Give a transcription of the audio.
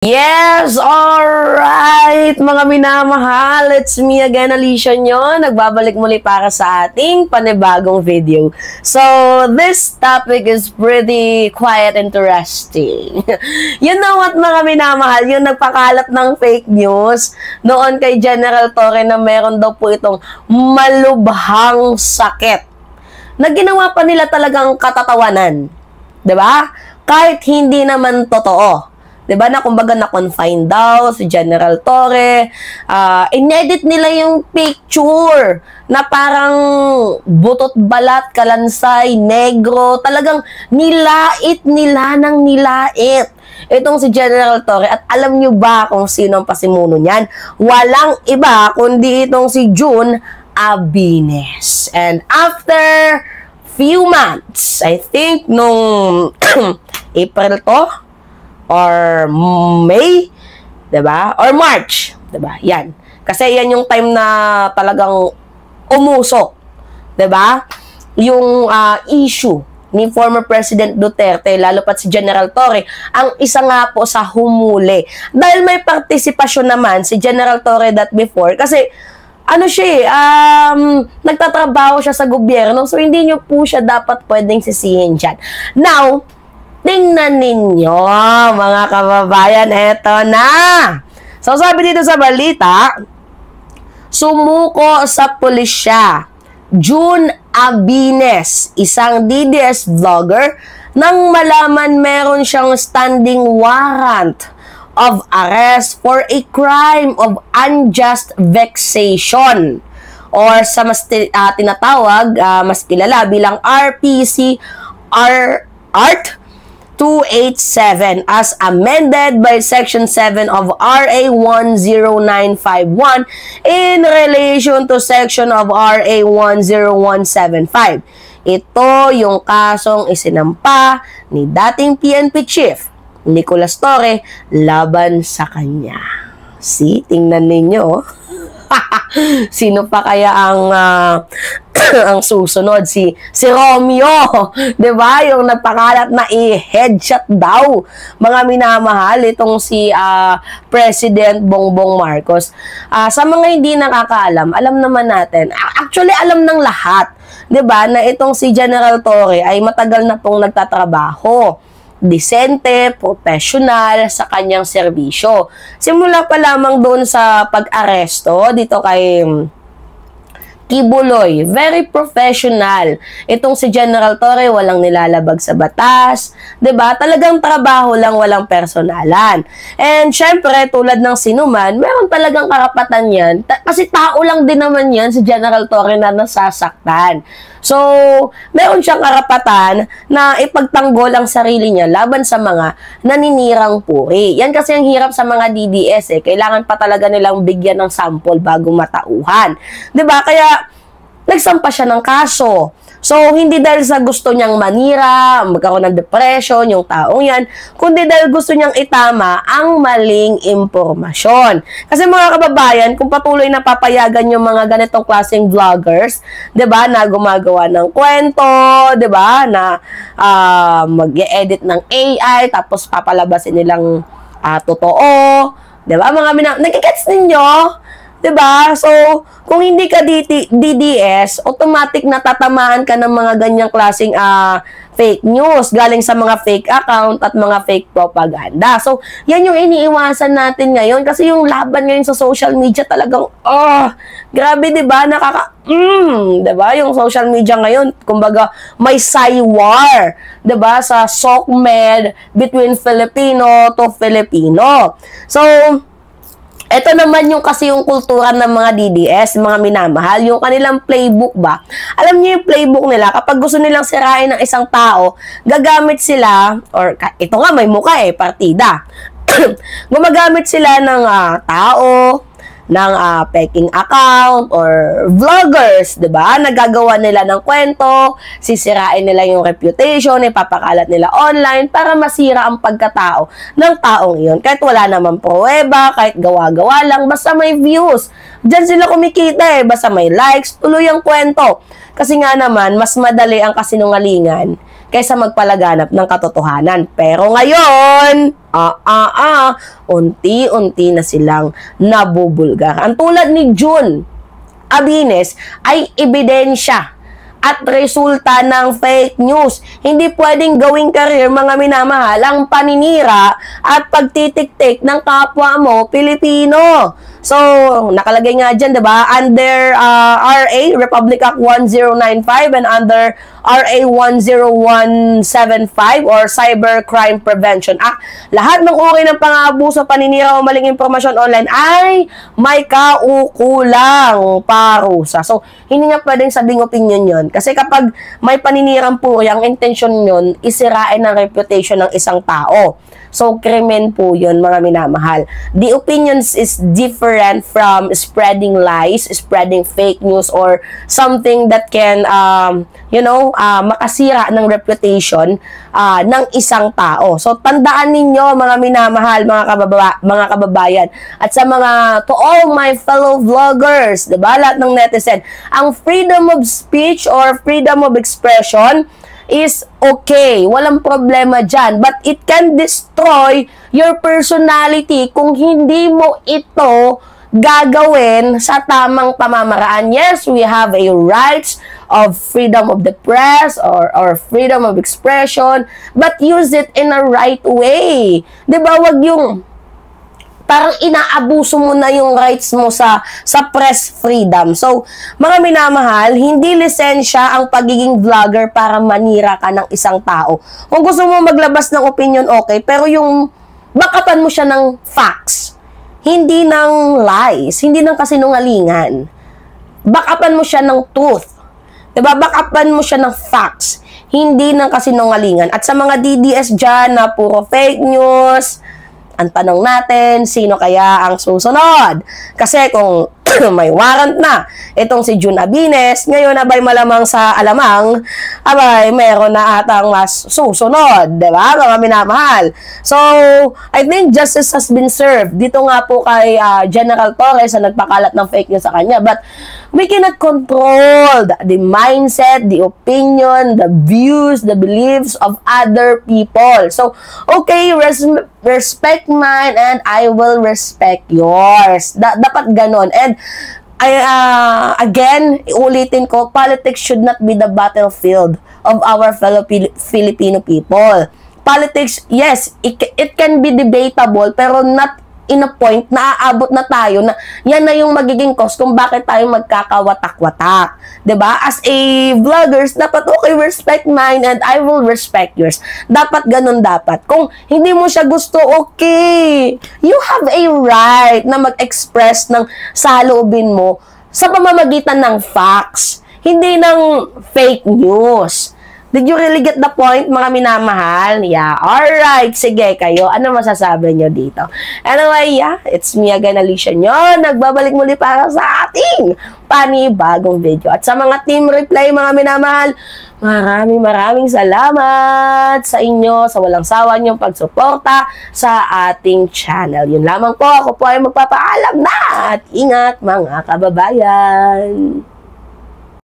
Yes! Alright! Mga minamahal, it's me again, Alicia nyo. Nagbabalik muli para sa ating panibagong video. So, this topic is pretty quite interesting. You know what, mga minamahal? Yung nagpakalat ng fake news noon kay General Torre na meron daw po itong malubhang sakit na ginawa pa nila talagang katatawanan. 'Di ba? Kahit hindi naman totoo. Diba na kumbaga na-confine daw si General Torre, inedit nila yung picture na parang butot balat, kalansay, negro, talagang nilait nila ng nilait itong si General Torre. At alam nyo ba kung sino ang pasimuno niyan? Walang iba kundi itong si June Abines. And after few months, I think nung April to, or May, 'di ba? Or March, 'di ba? Yan. Kasi yan yung time na talagang umusok, 'di ba? Yung issue ni former President Duterte, lalo pat si General Torre, ang isa nga po sa humuli. Dahil may partisipasyon naman si General Torre that before, kasi ano siya nagtatrabaho siya sa gobyerno, so hindi nyo po siya dapat pwedeng sisihin dyan. Now, tingnan ninyo, mga kababayan, eto na. So, sabi dito sa balita, sumuko sa pulisya, June Abines, isang DDS vlogger, nang malaman meron siyang standing warrant of arrest for a crime of unjust vexation, or sa mas tinatawag, mas kilala bilang RPC Art 287 as amended by Section 7 of RA 10951 in relation to Section of RA 10175. Ito yung kasong isinampa ni dating PNP Chief Nicolas Torre laban sa kanya. See, tingnan ninyo. Sino pa kaya ang ang susunod? Si Romeo, 'di ba? Yung nagpakalat na i-headshot daw, mga minamahal, itong si President Bongbong Marcos. Sa mga hindi nakakaalam, alam naman natin, actually alam ng lahat, 'di ba, na itong si General Torre ay matagal na pong nagtatrabaho, disente, professional sa kanyang serbisyo. Simula pa lamang doon sa pag-aresto dito kay Kibuloy, very professional. Itong si General Torre, walang nilalabag sa batas, 'di ba? Talagang trabaho lang, walang personalan. And syempre, tulad ng sinuman, meron talagang karapatan 'yan. Kasi tao lang din naman 'yan si General Torre na nasasaktan. So, meron siyang karapatan na ipagtanggol ang sarili niya laban sa mga naninirang puri. Yan kasi ang hirap sa mga DDS Kailangan pa talaga nilang bigyan ng sample bago matauhan. 'Di ba? Kaya nagsampa siya ng kaso. So, hindi dahil sa gusto niyang manira, magkaroon ng depression, yung taong yan, kundi dahil gusto niyang itama ang maling impormasyon. Kasi mga kababayan, kung patuloy na papayagan yung mga ganitong klaseng vloggers, 'di ba, na gumagawa ng kwento, 'di ba, na mag-e-edit ng AI, tapos papalabasin nilang totoo, 'di ba, mga nagigets ninyo? 'Di ba? So, kung hindi ka DDS, automatic na tatamaan ka ng mga ganyang klaseng fake news galing sa mga fake account at mga fake propaganda. So, yan yung iniiwasan natin ngayon kasi yung laban ngayon sa social media talagang grabe, 'di ba? 'Di ba? Yung social media ngayon, kumbaga may war, 'di ba? Sa SOCMED between Filipino to Filipino. So, ito naman yung kasi yung kultura ng mga DDS, mga minamahal, yung kanilang playbook ba? Alam niyo yung playbook nila, kapag gusto nilang sirain ng isang tao, gagamit sila, or ito nga may mukha partida. Gumagamit sila ng tao, ng peking account or vloggers, 'di ba? Nagagawa nila ng kwento, sisirain nila yung reputation, ipapakalat nila online para masira ang pagkatao ng taong iyon. Kahit wala naman pruweba, kahit gawa-gawa lang, basta may views. Diyan sila kumikita basta may likes, tuloy ang kwento. Kasi nga naman, mas madali ang kasinungalingan kaysa magpalaganap ng katotohanan. Pero ngayon, unti-unti na silang nabubulgar. Ang tulad ni June Abines ay ebidensya at resulta ng fake news. Hindi pwedeng gawing career, mga minamahal, ang paninira at pagtitik-tik ng kapwa mo Pilipino. So, nakalagay nga dyan, diba? Under RA, Republic Act 1095 and under RA 10175 or Cybercrime Prevention Act, lahat ng uri ng pang-aabuso, paninira o maling impormasyon online ay may kaukulang parusa. So, hindi nga pwedeng sabing opinion yon. Kasi kapag may paninirang po, ang intention yon isirain ang reputation ng isang tao. So, krimen po yun, mga minamahal. The opinions is different from spreading lies, spreading fake news, or something that can, makasira ng reputation ng isang tao. So, tandaan ninyo, mga minamahal, mga kababayan, at sa mga, to all my fellow vloggers, diba, lahat ng netizen, ang freedom of speech or freedom of expression is okay. Walang problema dyan. But it can destroy your personality kung hindi mo ito gagawin sa tamang pamamaraan. Yes, we have a rights of freedom of the press or freedom of expression, but use it in a right way. Diba, wag yung parang inaabuso mo na yung rights mo sa press freedom. So, mga minamahal, hindi lisensya ang pagiging vlogger para manira ka ng isang tao. Kung gusto mo maglabas ng opinion, okay, pero yung bakapan mo siya ng facts, hindi ng lies, hindi ng kasinungalingan. Bakapan mo siya ng truth. Diba? Bakapan mo siya ng facts, hindi ng kasinungalingan. At sa mga DDS dyan na puro fake news, ang tanong natin, sino kaya ang susunod? Kasi kung may warrant na itong si June Abines, ngayon abay malamang sa alamang, abay meron na atang mas susunod, diba? Mga minamahal. So, I think justice has been served. Dito nga po kay General Torres na nagpakalat ng fake news sa kanya. But we cannot control the mindset, the opinion, the views, the beliefs of other people. So, okay, respect mine and I will respect yours. Dapat ganon. And again, ulitin ko, politics should not be the battlefield of our fellow Filipino people. Politics, yes, it can be debatable, pero not in a point na aabot na tayo na yan na yung magiging cause kung bakit tayo magkakawatak-watak. 'Di ba? As a vloggers, dapat okay, respect mine and I will respect yours. Dapat ganun dapat. Kung hindi mo siya gusto, okay. You have a right na mag-express ng saloobin mo sa pamamagitan ng facts, hindi ng fake news. Did you really get the point, mga minamahal? Yeah, alright. Sige, kayo. Ano masasabi nyo dito? Anyway, yeah, it's me again, Alicia nyo. Nagbabalik muli para sa ating panibagong video. At sa mga team reply, mga minamahal, maraming salamat sa inyo, sa walang sawa niyong pagsuporta sa ating channel. Yun lamang po. Ako po ay magpapaalam na at ingat, mga kababayan.